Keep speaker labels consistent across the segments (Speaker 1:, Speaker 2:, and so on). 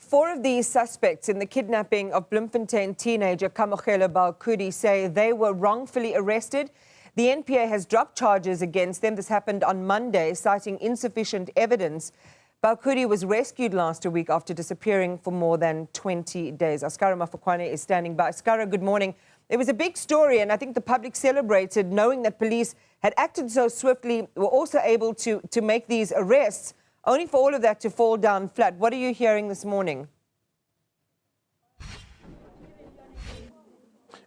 Speaker 1: 4 of the suspects in the kidnapping of Bloemfontein teenager Kamogelo Baukudi say they were wrongfully arrested. The NPA has dropped charges against them. This happened on Monday, citing insufficient evidence. Baukudi was rescued last week after disappearing for more than 20 days. Scara Mafokoane is standing by. Scara, good morning. It was a big story, and I think the public celebrated knowing that police had acted so swiftly, were also able to make these arrests, only for all of that to fall down flat. What are you hearing this morning?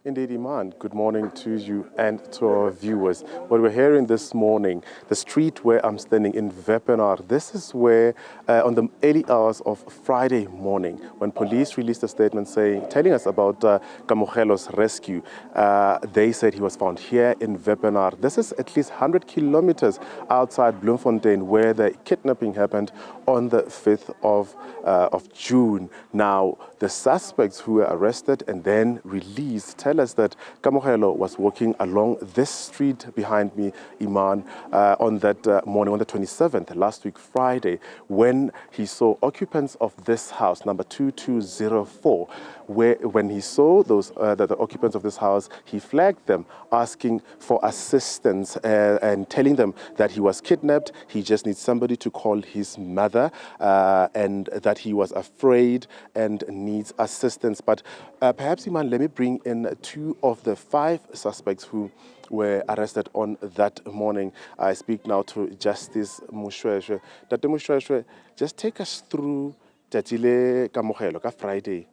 Speaker 2: Indeed, Iman. Good morning to you and to our viewers. What we're hearing this morning, the street where I'm standing in Wepener, this is where on the early hours of Friday morning, when police released a statement telling us about Kamogelo's rescue, they said he was found here in Wepener. This is at least 100 kilometers outside Bloemfontein, where the kidnapping happened on the 5th of June. Now, the suspects who were arrested and then released tell us that Kamogelo was walking along this street behind me, Iman, on that morning, on the 27th, last week, Friday, when he saw occupants of this house, number 2204, when he saw the occupants of this house, he flagged them, asking for assistance and telling them that he was kidnapped, he just needs somebody to call his mother, and that he was afraid and needs assistance. But perhaps, Iman, let me bring in 2 of the 5 suspects who were arrested on that morning. I speak now to Justice Mushweshwe. Tate Mushweshwe, just take us through Tatile Kamogelo ka Friday.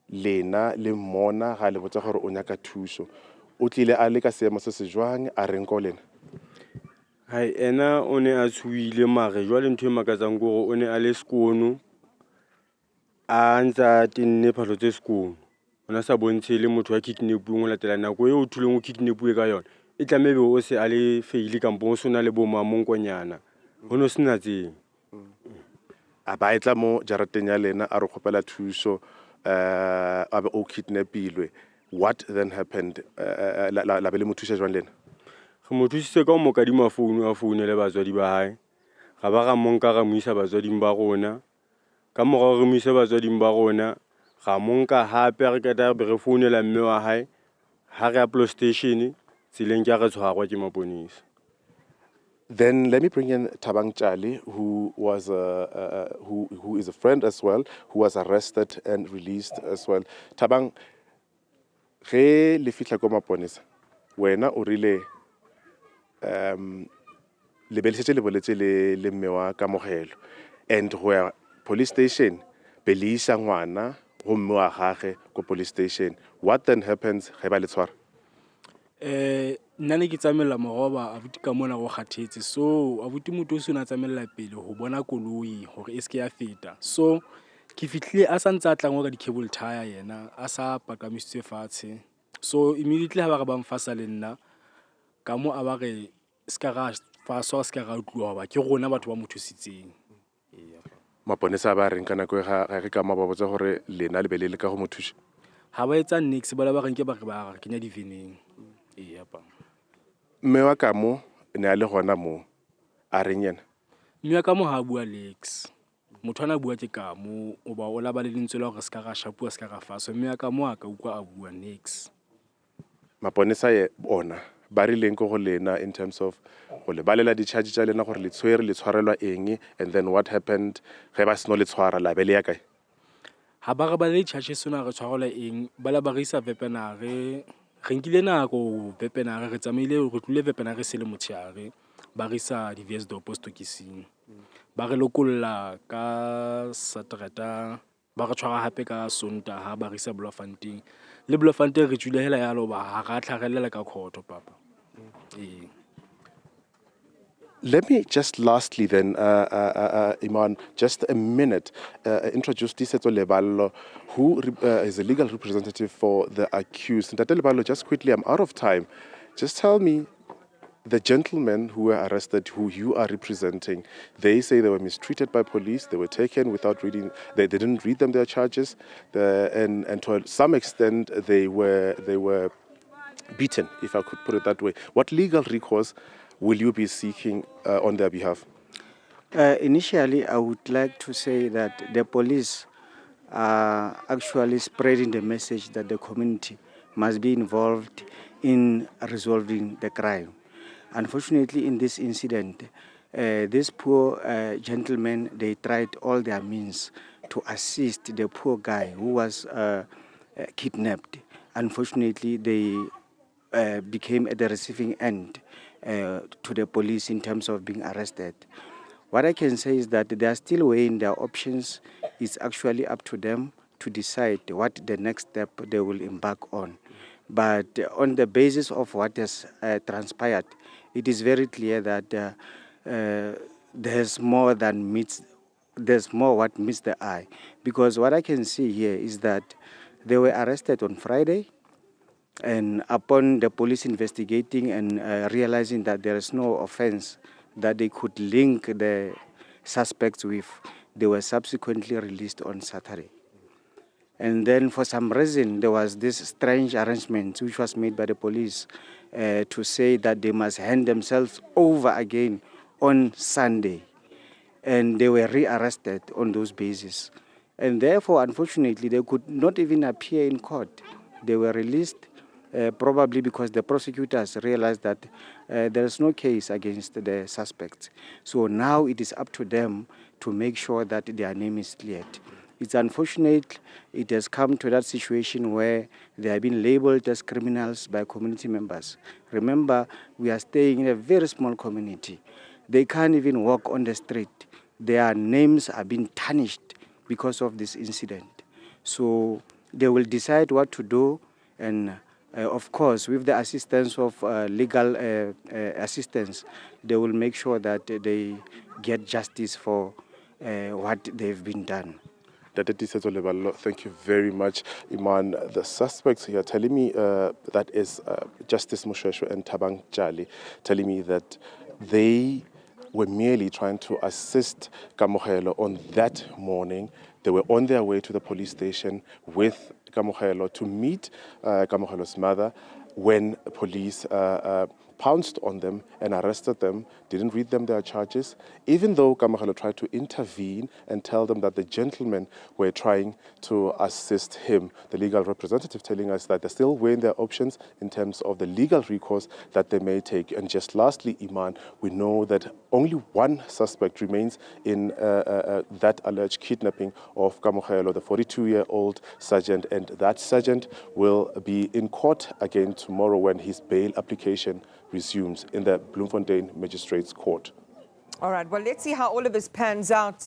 Speaker 2: Lena le mona ga le botsa gore o nyaka thuso. O tlile a le ka seemo se se jwang a reng ko lena?
Speaker 3: Hai ena o ne a tshuile mare jwale ntho e makatsang gore o ne a le sekono a ntsa tinne phalo tse sekono. Ona sa bontshe le motho wa kidnapping o latela nako e o thuleng o kidnapuwe ka yona. E tlamebe o se a le faile kampo o sona le boma monkonyana. Hono sena tseng.
Speaker 2: A ba etla mo jarateng ya lena a re khopela thuso a be o kidnapilwe. What then happened? La bele mo thusa jwang lena?
Speaker 3: Re mo thusitse ka mo kadima founu a founele batswadi ba hae. Ga ba ga monka ga mo isa batswading ba rona. Ka morao re mo isa batswading ba rona. Ga monka hape re keta be re founela mme wa hae. Ha re a police station tseleng ke re tshwarwa ke maponisa.
Speaker 2: Then let me bring in Thabang Chali, who was who is a friend as well, who was arrested and released as well. Thabang, ge le fitla ko maponisa, wena o rile le belisetse le boletse le mme wa Kamogelo, and where police station belisa ngwana go mme wa gage ko police station. What then happens ge ba le tshwara?
Speaker 4: Nna ne ke tsamela moroba abuti ka mona go kgathetse, so abuti motho o se na tsamela pele go bona koloi gore e se ke ya feta. So ke fitlile a santse a tlangwa ka di cable tire yena a sa pakamisitswe fatshe. So immediately ha ba re ba mfasa le nna ka mo a ba re ska ga fa so ska ga utlwa ba ke rona batho ba mothusitseng.
Speaker 2: Maponesa ba reng kana go ga re ka mabotsa gore lena le belele ka go mothusa.
Speaker 4: Ha ba etsa nix ba la ba reng ke ba re ba kenya diveneng. Yapa.
Speaker 2: Mme wa ka mo ne a le gona mo a reng yena?
Speaker 4: Mme wa ka mo ha bua Lex. Motho ana bua ke ka mo o ba o la ba le lentswe la gore ska ga shapua ska ga fa. So mme wa ka mo a ka ukwa a bua next.
Speaker 2: Maponesa ye bona ba rileng go lena in terms of go le balela di charge tsa lena gore le tshwere le tshwarelwa eng, and then what happened ge ba seno le tshwara la bele ya kae?
Speaker 4: Ha ba re ba le charge sona re tshwarelwa eng ba la ba re isa Wepener re nkile nako Wepener re tsamaile re tlile Wepener se le motshiare ba re isa di VS Dopo Stokising ba re lokolla ka Satereta ba re tshwara hape ka Sontaga ba re isa Bloemfontein le Bloemfontein re tswile hela ya lo ba ha ga tlhagelela ka khoto papa.
Speaker 2: Let me just lastly then, Iman, just a minute, introduce Tisetso Leballo, who is a legal representative for the accused. Ntate Leballo, just quickly, I'm out of time. Just tell me, the gentlemen who were arrested, who you are representing, they say they were mistreated by police, they were taken without reading, they didn't read them their charges, and to some extent they were beaten, if I could put it that way. What legal recourse will you be seeking on their behalf?
Speaker 5: Initially, I would like to say that the police are actually spreading the message that the community must be involved in resolving the crime. Unfortunately, in this incident, these poor gentlemen, they tried all their means to assist the poor guy who was kidnapped. Unfortunately, they became at the receiving end to the police in terms of being arrested. What I can say is that they are still weighing their options. It's actually up to them to decide what the next step they will embark on. But on the basis of what has transpired, it is very clear that there's more what meets the eye. Because what I can see here is that they were arrested on Friday, and upon the police investigating and realizing that there is no offense that they could link the suspects with, they were subsequently released on Saturday. And then for some reason, there was this strange arrangement which was made by the police to say that they must hand themselves over again on Sunday. And they were rearrested on those bases. And therefore, unfortunately, they could not even appear in court. They were released probably because the prosecutors realized that there is no case against the suspects. So now it is up to them to make sure that their name is cleared. It's unfortunate it has come to that situation where they have been labeled as criminals by community members. Remember, we are staying in a very small community. They can't even walk on the street. Their names are being tarnished because of this incident. So they will decide what to do, and of course, with the assistance of legal assistance, they will make sure that they get justice for what they've been done.
Speaker 2: Thank you very much, Iman. The suspects here telling me that is Justice Musheshu and Tabang Jali, telling me that they were merely trying to assist Kamogelo on that morning. They were on their way to the police station with Kamogelo to meet Kamogelo's mother when police pounced on them and arrested them, didn't read them their charges, even though Kamogelo tried to intervene and tell them that the gentlemen were trying to assist him. The legal representative telling us that they're still weighing their options in terms of the legal recourse that they may take. And just lastly, Iman, we know that only one suspect remains in that alleged kidnapping of Kamogelo, the 42-year-old sergeant, and that sergeant will be in court again tomorrow when his bail application resumes in the Bloemfontein Magistrates Court.
Speaker 1: All right, well, let's see how all of this pans out.